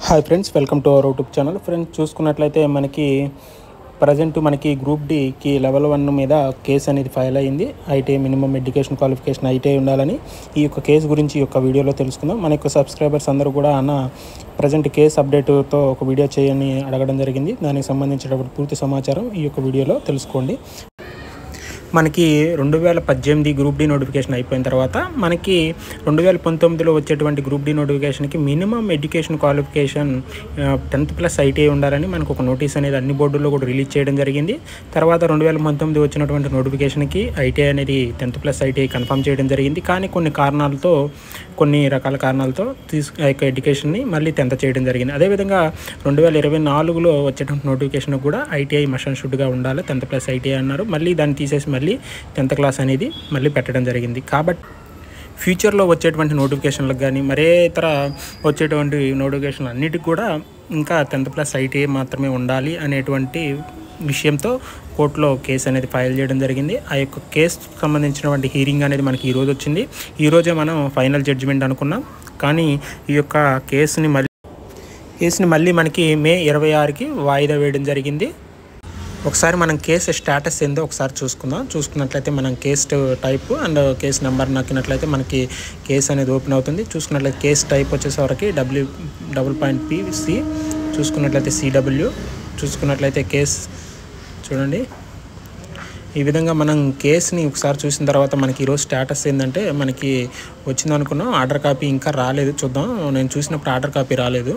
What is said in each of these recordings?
Hi friends, welcome to our YouTube channel. Friends, చూసుకున్నట్లయితే present మనకి group డికి level 1 మీద case అనేది ఫైల్ అయ్యింది. ITI minimum education qualification ITI ఉండాలని ఈ యొక్క కేసు గురించి ఈ యొక్క వీడియోలో తెలుసుకుందాం. మన యొక్క సబ్స్క్రైబర్స్ అందరూ కూడా ప్రజెంట్ కేసు అప్డేట్తో ఒక వీడియో చేయని అడగడం జరిగింది. దానికి సంబంధించినటువంటి పూర్తి సమాచారం ఈ యొక్క వీడియోలో తెలుసుకోండి. మనకి 2018 గ్రూప్ డి నోటిఫికేషన్ అయిపోయిన తర్వాత మనకి 2019లో వచ్చేటువంటి గ్రూప్ డి నోటిఫికేషన్కి minimum education qualification 10th+ ITI ఉండాలని మనకు ఒక నోటీస్ అనేది అన్ని బోర్డుల్లో కూడా రిలీజ్ చేయడం జరిగింది. తర్వాత 2019 వచ్చినటువంటి నోటిఫికేషన్కి ఐటీఐ అనేది 10th+ ఐటీఐ కన్ఫర్మ్ చేయడం జరిగింది. కానీ కొన్ని రకాల కారణాలతో యొక్క ఎడ్యుకేషన్ని మళ్ళీ 10th చేయడం జరిగింది. అదేవిధంగా 2024లో వచ్చేటువంటి నోటిఫికేషన్ కూడా ఐటీఐ మషన్ షుడ్గా ఉండాలి, 10th+ ఐటీఐ అన్నారు. మళ్ళీ దాన్ని తీసేసి మళ్ళీ 10th క్లాస్ అనేది మళ్ళీ పెట్టడం జరిగింది. కాబట్టి ఫ్యూచర్లో వచ్చేటువంటి నోటిఫికేషన్లకు కానీ మరే ఇతర వచ్చేటువంటి నోటిఫికేషన్లు అన్నిటికి కూడా ఇంకా 10th+ ఐటీఐ మాత్రమే ఉండాలి అనేటువంటి విషయంతో కోర్టులో కేసు అనేది ఫైల్ చేయడం జరిగింది. ఆ యొక్క కేసుకు సంబంధించినటువంటి హీరింగ్ అనేది మనకి ఈరోజు వచ్చింది. ఈరోజే మనం ఫైనల్ జడ్జిమెంట్ అనుకున్నాం. కానీ ఈ యొక్క కేసుని మళ్ళీ మనకి మే 26కి వాయిదా వేయడం జరిగింది. ఒకసారి మనం కేసు స్టేటస్ ఏందో ఒకసారి చూసుకున్నట్లయితే మనం case type and case number నొక్కినట్లయితే మనకి కేసు అనేది ఓపెన్ అవుతుంది. చూసుకున్నట్లయితే కేసు టైప్ వచ్చేసరికి W.PC, చూసుకున్నట్లయితే CW, చూసుకున్నట్లయితే కేసు చూడండి. ఈ విధంగా మనం కేసుని ఒకసారి చూసిన తర్వాత మనకి ఈరోజు స్టేటస్ ఏంటంటే మనకి వచ్చింది అనుకున్నాం. ఆర్డర్ కాపీ ఇంకా రాలేదు, చూద్దాం. నేను చూసినప్పుడు ఆర్డర్ కాపీ రాలేదు.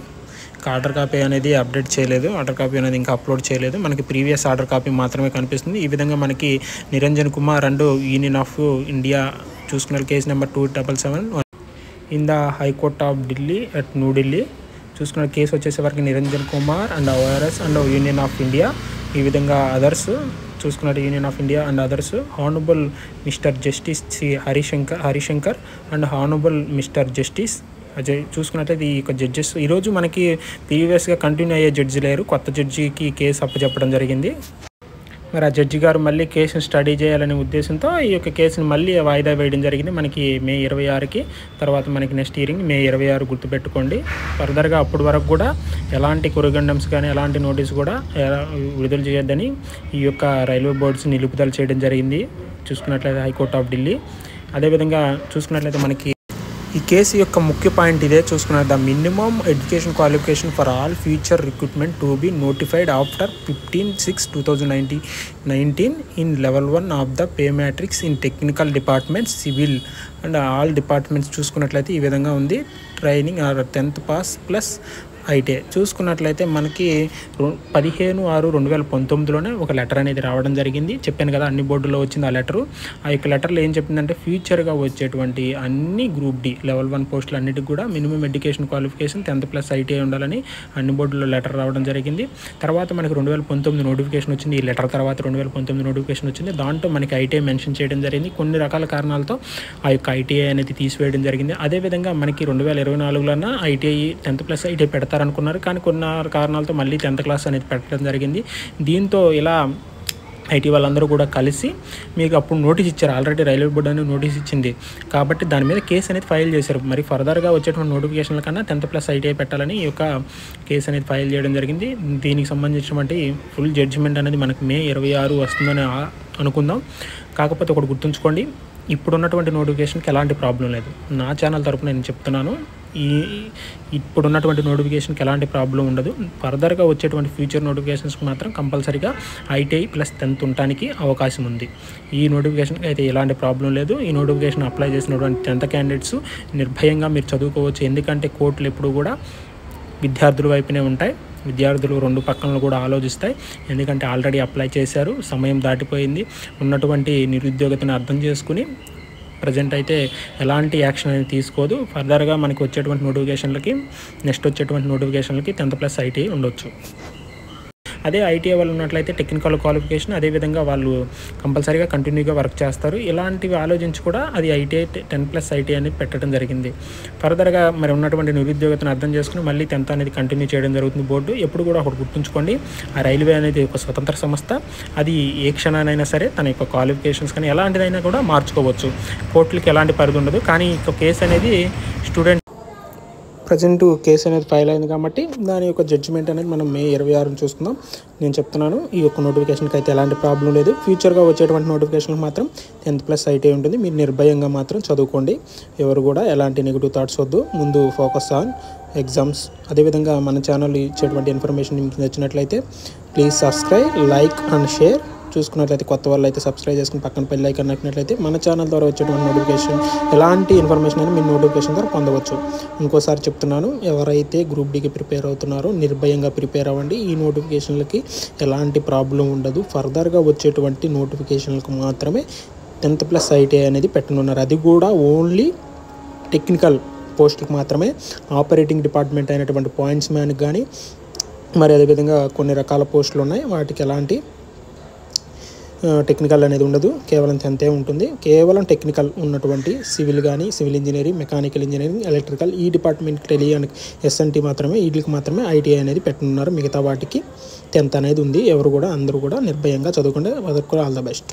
ఆర్డర్ కాపీ అనేది అప్డేట్ చేయలేదు, ఆర్డర్ కాపీ అనేది ఇంకా అప్లోడ్ చేయలేదు. మనకి ప్రీవియస్ ఆర్డర్ కాపీ మాత్రమే కనిపిస్తుంది. ఈ విధంగా మనకి Niranjan Kumar and Union of India చూసుకున్న case number 277 in the High Court of Delhi at New Delhi. చూసుకున్న కేసు వచ్చేసరికి Niranjan Kumar and ORS and Union of India. ఈ విధంగా అదర్స్ చూసుకున్నట్టు Union of India and others honourable mister justice C Harishankar and honourable mister justice Ajay. చూసుకున్నట్లయితే ఈ యొక్క judges ఈరోజు మనకి ప్రీవియస్గా కంటిన్యూ అయ్యే జడ్జి లేరు, కొత్త జడ్జికి కేసు అప్పచెప్పడం జరిగింది. మరి ఆ జడ్జి గారు మళ్ళీ కేసును స్టడీ చేయాలనే ఉద్దేశంతో ఈ యొక్క కేసును మళ్ళీ వాయిదా వేయడం జరిగింది. మనకి మే 26కి, తర్వాత మనకి నెక్స్ట్ హియరింగ్ మే 26 గుర్తుపెట్టుకోండి. ఫర్దర్గా అప్పటి వరకు కూడా ఎలాంటి కొరిగండమ్స్ కానీ ఎలాంటి నోటీస్ కూడా విడుదల చేయొద్దని ఈ యొక్క రైల్వే బోర్డ్స్ నిలుపుదల చేయడం జరిగింది. చూసుకున్నట్లయితే హైకోర్ట్ ఆఫ్ ఢిల్లీ. అదేవిధంగా చూసుకున్నట్లయితే మనకి ఈ కేసు యొక్క ముఖ్య పాయింట్ ఇదే. చూసుకున్నారు, the minimum education qualification for all future recruitment to be notified after 15/6/2019 in level 1 of the pay matrix in technical departments, civil and all departments. చూసుకున్నట్లయితే ఈ విధంగా ఉంది. Training 10th pass plus ITI. చూసుకున్నట్లయితే మనకి 15/6/2019లోనే ఒక letter అనేది రావడం జరిగింది. చెప్పాను కదా, అన్ని బోర్డులో వచ్చింది ఆ లెటరు. ఆ యొక్క లెటర్లో ఏం చెప్పిందంటే ఫ్యూచర్గా వచ్చేటువంటి అన్ని గ్రూప్ డి లెవెల్ 1 పోస్టులు అన్నిటికి కూడా minimum education qualification 10th+ ITI ఉండాలని అన్ని బోర్డుల్లో లెటర్ రావడం జరిగింది. తర్వాత మనకి 2019 నోటిఫికేషన్ వచ్చింది. ఈ లెటర్ తర్వాత 2019 నోటిఫికేషన్ వచ్చింది. దాంట్లో మనకి ఐటీఐ మెన్షన్ చేయడం జరిగింది. కొన్ని రకాల కారణాలతో ఆ యొక్క ఐటీఐ అనేది తీసివేయడం జరిగింది. అదేవిధంగా మనకి 2024లోన ఐటీఐ 10th+ ఐటీఐ పెడతారు అనుకున్నారు. కానీ కొన్ని కారణాలతో మళ్ళీ 10th క్లాస్ అనేది పెట్టడం జరిగింది. దీంతో ఇలా ఐటీ వాళ్ళందరూ కూడా కలిసి మీకు అప్పుడు నోటీస్ ఇచ్చారు. ఆల్రెడీ రైల్వే బోర్డు అనేది నోటీస్ ఇచ్చింది కాబట్టి దాని మీద కేసు అనేది ఫైల్ చేశారు. మరి ఫర్దర్గా వచ్చేటువంటి నోటిఫికేషన్ల కన్నా 10th+ ఐటీఐ పెట్టాలని ఈ యొక్క కేసు అనేది ఫైల్ చేయడం జరిగింది. దీనికి సంబంధించినటువంటి ఫుల్ జడ్జిమెంట్ అనేది మనకు మే 26 వస్తుందని అనుకుందాం. కాకపోతే ఒకటి గుర్తుంచుకోండి, ఇప్పుడున్నటువంటి నోటిఫికేషన్కి ఎలాంటి ప్రాబ్లం లేదు. నా ఛానల్ తరపున నేను చెప్తున్నాను, ఇప్పుడున్నటువంటి నోటిఫికేషన్కి ఎలాంటి ప్రాబ్లం ఉండదు. ఫర్దర్గా వచ్చేటువంటి ఫ్యూచర్ నోటిఫికేషన్స్కి మాత్రం కంపల్సరీగా ఐటీఐ ప్లస్ 10th ఉండటానికి అవకాశం ఉంది. ఈ నోటిఫికేషన్కి అయితే ఎలాంటి ప్రాబ్లం లేదు. ఈ నోటిఫికేషన్ అప్లై చేసినటువంటి 10th క్యాండిడేట్స్ నిర్భయంగా మీరు చదువుకోవచ్చు. ఎందుకంటే కోర్టులు ఎప్పుడు కూడా విద్యార్థుల వైపునే ఉంటాయి. విద్యార్థులు రెండు పక్కనలు కూడా ఆలోచిస్తాయి. ఎందుకంటే ఆల్రెడీ అప్లై చేశారు, సమయం దాటిపోయింది. ఉన్నటువంటి నిరుద్యోగతను అర్థం చేసుకుని ప్రజెంట్ అయితే ఎలాంటి యాక్షన్ అనేది తీసుకోదు. ఫర్దర్గా మనకి వచ్చేటువంటి నోటిఫికేషన్లకి నెక్స్ట్ వచ్చేటువంటి నోటిఫికేషన్లకి 10th+ ఐటీఐ ఉండొచ్చు. అదే ఐటీఐ వాళ్ళు ఉన్నట్లయితే టెక్నికల్ క్వాలిఫికేషన్, అదేవిధంగా వాళ్ళు కంపల్సరీగా కంటిన్యూగా వర్క్ చేస్తారు. ఇలాంటివి ఆలోచించి కూడా అది ఐటీఐ 10th+ ఐటీఐ అనేది పెట్టడం జరిగింది. ఫర్దర్గా మరి ఉన్నటువంటి నిరుద్యోగతను అర్థం చేసుకుని మళ్ళీ 10th అనేది కంటిన్యూ చేయడం జరుగుతుంది బోర్డు. ఎప్పుడు కూడా ఒకటి గుర్తుంచుకోండి, ఆ రైల్వే అనేది ఒక స్వతంత్ర సంస్థ. అది ఏ క్షణానైనా సరే తన యొక్క క్వాలిఫికేషన్స్ కానీ ఎలాంటిదైనా కూడా మార్చుకోవచ్చు. కోర్టులకి ఎలాంటి పరిధి ఉండదు. కానీ ఈ కేసు అనేది స్టూడెంట్ ప్రజెంట్ కేసు అనేది ఫైల్ అయింది కాబట్టి దాని యొక్క జడ్జిమెంట్ అనేది మనం మే 26 చూసుకుందాం. నేను చెప్తున్నాను ఈ యొక్క నోటిఫికేషన్కి అయితే ఎలాంటి ప్రాబ్లం లేదు. ఫ్యూచర్గా వచ్చేటువంటి నోటిఫికేషన్కి మాత్రం 10th+ ఐటీ ఉంటుంది. మీరు నిర్భయంగా మాత్రం చదువుకోండి. ఎవరు కూడా ఎలాంటి నెగిటివ్ థాట్స్ వద్దు. ముందు ఫోకస్ ఆన్ ఎగ్జామ్స్. అదేవిధంగా మన ఛానల్ ఇచ్చేటువంటి ఇన్ఫర్మేషన్ మీకు నచ్చినట్లయితే please subscribe, like and share. చూసుకున్నట్లయితే కొత్త వాళ్ళు అయితే సబ్స్క్రైబ్ చేసుకుని పక్కన బెల్ ఐకాన్ నొక్కినట్లయితే మన ఛానల్ ద్వారా వచ్చేటువంటి నోటిఫికేషన్ ఎలాంటి ఇన్ఫర్మేషన్ అయినా మీ నోటిఫికేషన్ ద్వారా పొందవచ్చు. ఇంకోసారి చెప్తున్నాను, ఎవరైతే గ్రూప్ డీకి ప్రిపేర్ అవుతున్నారో నిర్భయంగా ప్రిపేర్ అవ్వండి. ఈ నోటిఫికేషన్లకి ఎలాంటి ప్రాబ్లం ఉండదు. ఫర్దర్గా వచ్చేటువంటి నోటిఫికేషన్లకు మాత్రమే 10th+ ఐటీ అనేది పెట్టనున్నారు. అది కూడా ఓన్లీ టెక్నికల్ పోస్టులకు మాత్రమే. ఆపరేటింగ్ డిపార్ట్మెంట్ అయినటువంటి పాయింట్స్ మ్యాన్కి కానీ మరి అదేవిధంగా కొన్ని రకాల పోస్టులు ఉన్నాయి. వాటికి ఎలాంటి టెక్నికల్ అనేది ఉండదు. కేవలం 10th ఉంటుంది. కేవలం టెక్నికల్ ఉన్నటువంటి సివిల్ కానీ, civil engineering, mechanical engineering, electrical, ఈ డిపార్ట్మెంట్ టెలి అండ్ ఎస్ఎన్టీ మాత్రమే, వీటికి మాత్రమే ఐటీఐ అనేది పెట్టనున్నారు. మిగతా వాటికి 10th అనేది ఉంది. ఎవరు కూడా అందరూ కూడా నిర్భయంగా చదువుకుంటే అందరికీ కూడా ఆల్ ద బెస్ట్.